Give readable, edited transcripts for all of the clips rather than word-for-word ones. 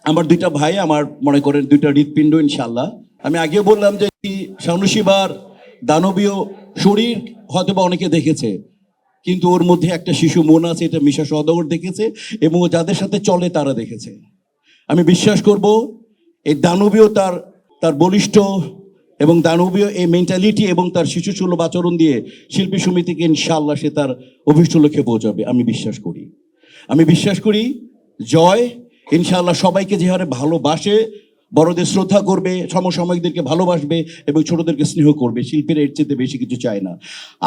আমার দুইটা ভাই, আমার মনে করেন দুইটা হৃৎপিণ্ড ইনশাল্লাহ। আমি আগেও বললাম যে শানু শিবার দানবীয় শরীর হয়তো বা অনেকে দেখেছে, কিন্তু ওর মধ্যে একটা শিশু মন আছে, এটা মিশা সওদাগর দেখেছে এবং ও যাদের সাথে চলে তারা দেখেছে। আমি বিশ্বাস করব এই দানবীয় তার তার বলিষ্ঠ এবং দানবীয় এই মেন্টালিটি এবং তার শিশুসুলভ আচরণ দিয়ে শিল্পী সমিতিকে ইনশাআল্লাহ সে তার অভীষ্ট লক্ষ্যে পৌঁছাবে। আমি বিশ্বাস করি জয় ইনশাআল্লাহ সবাইকে যে হারে ভালোবাসে, বড়দের শ্রদ্ধা করবে, সমসাময়িকদেরকে ভালোবাসবে এবং ছোটদেরকে স্নেহ করবে। শিল্পীরা এর চেয়ে বেশি কিছু চায় না।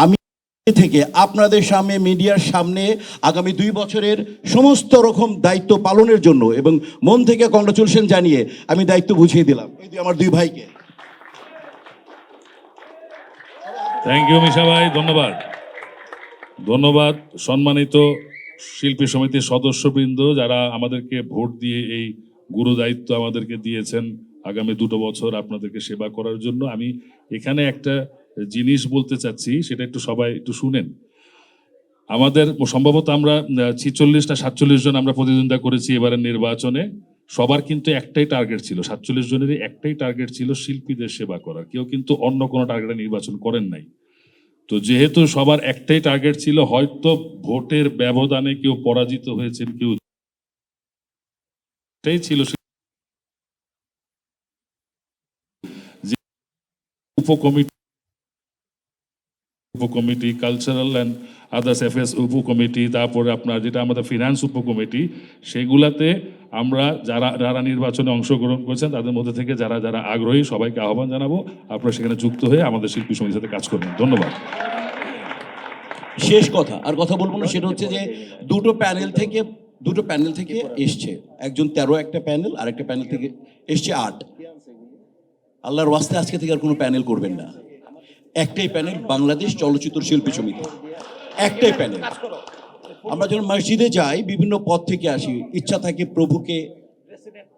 আমি থেকে আপনাদের সামনে, মিডিয়ার সামনে আগামী 2 বছরের সমস্ত রকম দায়িত্ব পালনের জন্য এবং মন থেকে কংগ্রাচুলেশন জানিয়ে আমি দায়িত্ব বুঝিয়ে দিলাম এই আমার 2 ভাইকে। থ্যাংক ইউ মিশা ভাই, ধন্যবাদ। ধন্যবাদ সম্মানিত শিল্পী সমিতির সদস্যবৃন্দ যারা আমাদেরকে ভোট দিয়ে এই গুরু দায়িত্ব আমাদেরকে দিয়েছেন আগামী 2 বছর আপনাদেরকে সেবা করার জন্য। আমি এখানে একটা জিনিস বলতে চাচ্ছি, সেটা একটু সবাই একটু শুনেন। আমাদের সম্ভবত আমরা 46 না 47 জন আমরা প্রতিদ্বন্দ্বিতা করেছি এবারের নির্বাচনে। সবার কিন্তু একটাই টার্গেট ছিল, 47 জনেরই একটাই টার্গেট ছিল শিল্পীদের সেবা করার। কেউ কিন্তু অন্য কোনো টার্গেটে নির্বাচন করেন নাই। তো যেহেতু সবার একটাই টার্গেট ছিল, হয়তো ভোটের ব্যবধানে কেউ পরাজিত হয়েছেন, কেউ এটাই ছিল উপকমিটি, কালচারাল অ্যান্ড আদার্স অ্যাফেয়ার্স উপকমিটি, তারপরে আপনার যেটা আমাদের ফিনান্স উপকমিটি, সেগুলাতে আমরা যারা নির্বাচনে অংশগ্রহণ করেছেন তাদের মধ্যে থেকে যারা আগ্রহী সবাইকে আহ্বান জানাবো আপনারা সেখানে যুক্ত হয়ে আমাদের শিল্পী সমিতির সাথে কাজ করবেন। ধন্যবাদ। শেষ কথা আর কথা বলবো না, সেটা হচ্ছে যে দুটো প্যানেল থেকে এসছে, একজন 13 একটা প্যানেল, আর একটা প্যানেল থেকে এসছে 8। আল্লাহর ওয়াস্তে আজকে থেকে আর কোনো প্যানেল করবেন না, একটাই প্যানেল, বাংলাদেশ চলচ্চিত্র শিল্পী সমিতি, একটাই প্যানেল। আমরা যখন মসজিদে যাই বিভিন্ন পথ থেকে আসি, ইচ্ছা থাকে প্রভুকে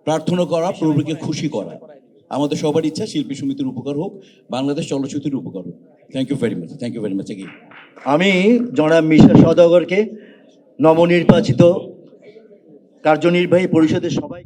প্রার্থনা করা, প্রভুকে খুশি করা। আমাদের সবার ইচ্ছা শিল্পী সমিতির উপকার হোক, বাংলাদেশ চলচ্চিত্রের উপকার হোক। Thank you very much. আমি জনাব মিশা সওদাগরকে নবনির্বাচিত কার্যনির্বাহী পরিষদের সবাই